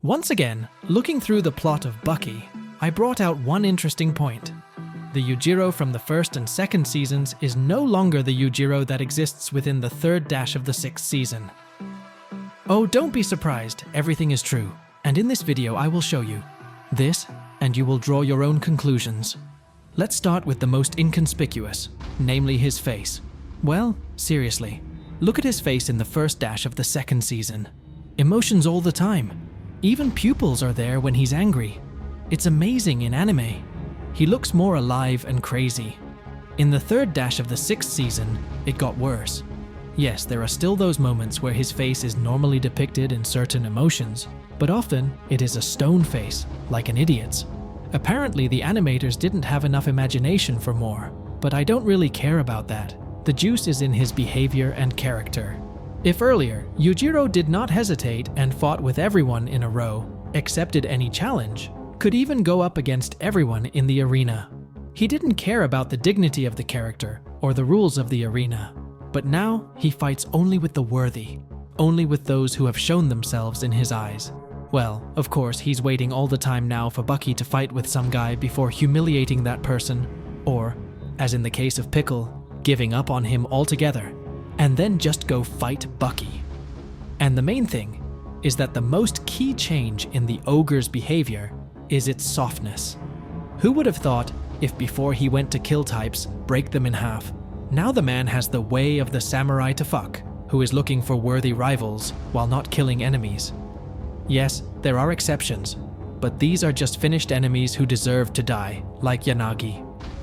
Once again, looking through the plot of Baki, I brought out one interesting point. The Yuujirou from the first and second seasons is no longer the Yuujirou that exists within the third dash of the sixth season. Oh, don't be surprised, everything is true, and in this video I will show you this, and you will draw your own conclusions. Let's start with the most inconspicuous, namely his face. Well, seriously, look at his face in the first dash of the second season. Emotions all the time. Even pupils are there when he's angry. It's amazing in anime. He looks more alive and crazy. In the third dash of the sixth season, it got worse. Yes, there are still those moments where his face is normally depicted in certain emotions, but often it is a stone face, like an idiot's. Apparently the animators didn't have enough imagination for more, but I don't really care about that. The juice is in his behavior and character. If earlier, Yuujirou did not hesitate and fought with everyone in a row, accepted any challenge, could even go up against everyone in the arena. He didn't care about the dignity of the character or the rules of the arena. But now, he fights only with the worthy, only with those who have shown themselves in his eyes. Well, of course, he's waiting all the time now for Baki to fight with some guy before humiliating that person, or, as in the case of Pickle, giving up on him altogether, and then just go fight Baki. And the main thing is that the most key change in the ogre's behavior is its softness. Who would have thought, if before he went to kill types, break them in half, now the man has the way of the samurai to fuck, who is looking for worthy rivals while not killing enemies. Yes, there are exceptions, but these are just finished enemies who deserve to die, like Yanagi.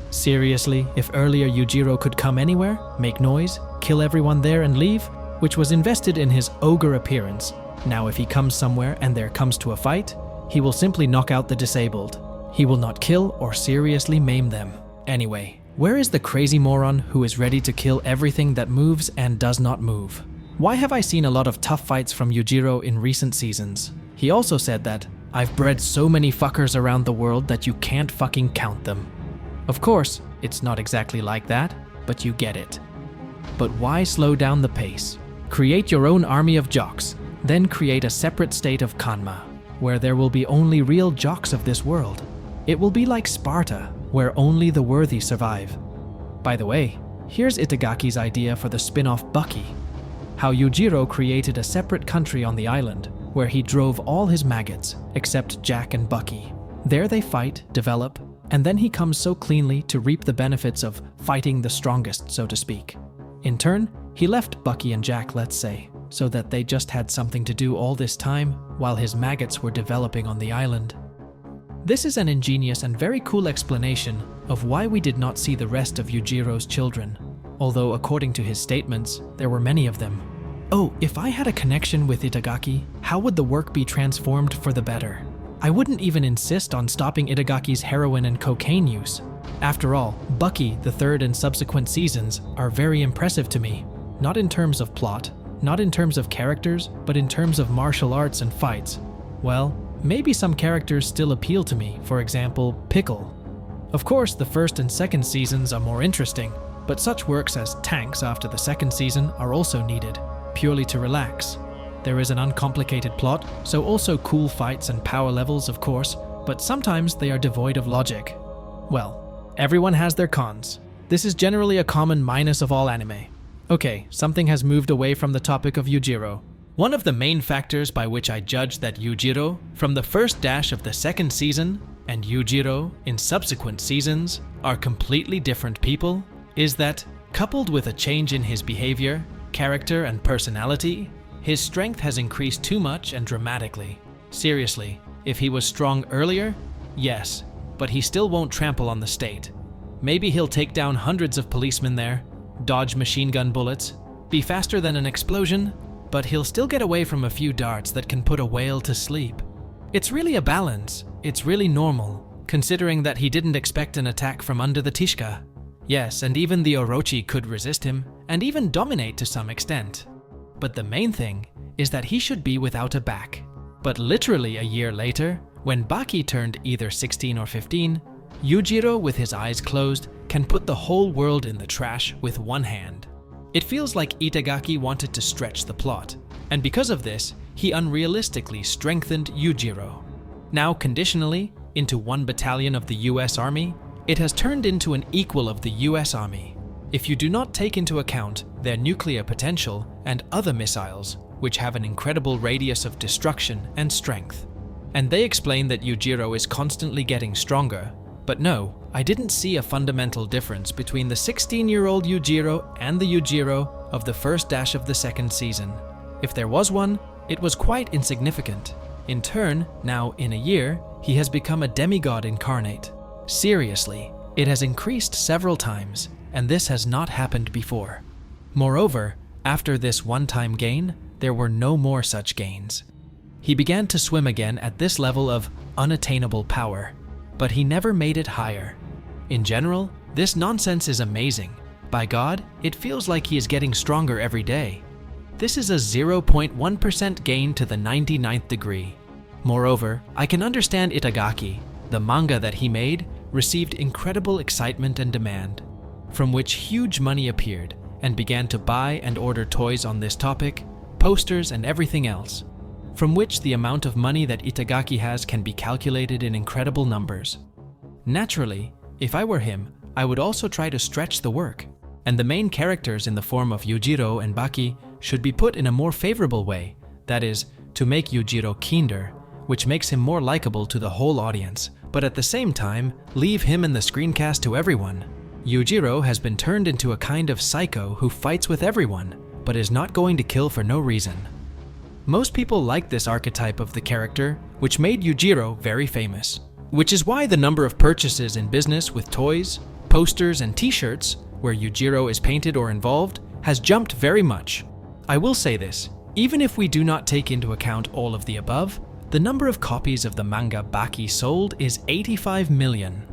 Seriously, if earlier Yuujirou could come anywhere, make noise, kill everyone there and leave, which was invested in his ogre appearance, now if he comes somewhere and there comes to a fight, he will simply knock out the disabled. He will not kill or seriously maim them. Anyway, where is the crazy moron who is ready to kill everything that moves and does not move? Why have I seen a lot of tough fights from Yuujirou in recent seasons? He also said that, "I've bred so many fuckers around the world that you can't fucking count them." Of course, it's not exactly like that, but you get it. But why slow down the pace? Create your own army of jocks, then create a separate state of Kanma, where there will be only real jocks of this world. It will be like Sparta, where only the worthy survive. By the way, here's Itagaki's idea for the spin-off Baki. How Yuujirou created a separate country on the island, where he drove all his maggots, except Jack and Baki. There they fight, develop, and then he comes so cleanly to reap the benefits of fighting the strongest, so to speak. In turn, he left Baki and Jack, let's say, so that they just had something to do all this time while his maggots were developing on the island. This is an ingenious and very cool explanation of why we did not see the rest of Yuujirou's children, although according to his statements, there were many of them. Oh, if I had a connection with Itagaki, how would the work be transformed for the better? I wouldn't even insist on stopping Itagaki's heroin and cocaine use. After all, Baki, the third and subsequent seasons, are very impressive to me. Not in terms of plot, not in terms of characters, but in terms of martial arts and fights. Well, maybe some characters still appeal to me, for example, Pickle. Of course, the first and second seasons are more interesting, but such works as Tanks after the second season are also needed, purely to relax. There is an uncomplicated plot, so also cool fights and power levels, of course, but sometimes they are devoid of logic. Well, everyone has their cons. This is generally a common minus of all anime. Okay, something has moved away from the topic of Yuujirou. One of the main factors by which I judge that Yuujirou from the first dash of the second season and Yuujirou in subsequent seasons are completely different people is that, coupled with a change in his behavior, character, and personality, his strength has increased too much and dramatically. Seriously, if he was strong earlier, yes, but he still won't trample on the state. Maybe he'll take down hundreds of policemen there, dodge machine gun bullets, be faster than an explosion, but he'll still get away from a few darts that can put a whale to sleep. It's really a balance. It's really normal, considering that he didn't expect an attack from under the Tishka. Yes, and even the Orochi could resist him, and even dominate to some extent. But the main thing is that he should be without a back. But literally a year later, when Baki turned either 16 or 15, Yuujirou with his eyes closed can put the whole world in the trash with one hand. It feels like Itagaki wanted to stretch the plot, and because of this, he unrealistically strengthened Yuujirou. Now conditionally into one battalion of the US Army, it has turned into an equal of the US Army. If you do not take into account their nuclear potential and other missiles, which have an incredible radius of destruction and strength. And they explain that Yuujirou is constantly getting stronger, but no, I didn't see a fundamental difference between the 16-year-old Yuujirou and the Yuujirou of the first dash of the second season. If there was one, it was quite insignificant. In turn, now in a year, he has become a demigod incarnate. Seriously, it has increased several times, and this has not happened before. Moreover, after this one-time gain, there were no more such gains. He began to swim again at this level of unattainable power, but he never made it higher. In general, this nonsense is amazing. By God, it feels like he is getting stronger every day. This is a 0.1% gain to the 99th degree. Moreover, I can understand Itagaki. The manga that he made received incredible excitement and demand, from which huge money appeared and began to buy and order toys on this topic, posters and everything else, from which the amount of money that Itagaki has can be calculated in incredible numbers. Naturally, if I were him, I would also try to stretch the work, and the main characters in the form of Yuujirou and Baki should be put in a more favorable way, that is, to make Yuujirou kinder, which makes him more likable to the whole audience, but at the same time, leave him in the screencast to everyone. Yuujirou has been turned into a kind of psycho who fights with everyone, but is not going to kill for no reason. Most people like this archetype of the character, which made Yuujirou very famous, which is why the number of purchases in business with toys, posters, and t-shirts, where Yuujirou is painted or involved, has jumped very much. I will say this, even if we do not take into account all of the above, the number of copies of the manga Baki sold is 85 million.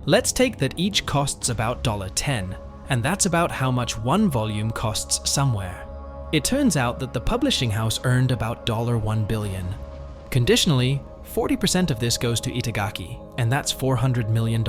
Let's take that each costs about $10, and that's about how much one volume costs somewhere. It turns out that the publishing house earned about $1 billion. Conditionally, 40% of this goes to Itagaki, and that's $400 million.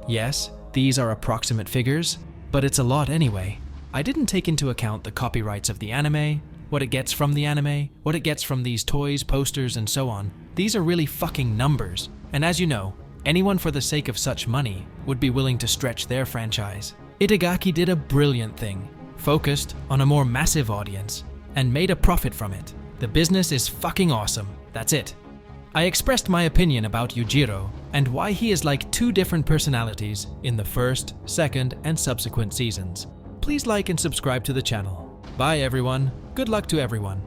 Yes, these are approximate figures, but it's a lot anyway. I didn't take into account the copyrights of the anime, what it gets from the anime, what it gets from these toys, posters, and so on. These are really fucking numbers. And as you know, anyone for the sake of such money would be willing to stretch their franchise. Itagaki did a brilliant thing, focused on a more massive audience, and made a profit from it. The business is fucking awesome. That's it. I expressed my opinion about Yuujirou and why he is like two different personalities in the first, second, and subsequent seasons. Please like and subscribe to the channel. Bye everyone. Good luck to everyone.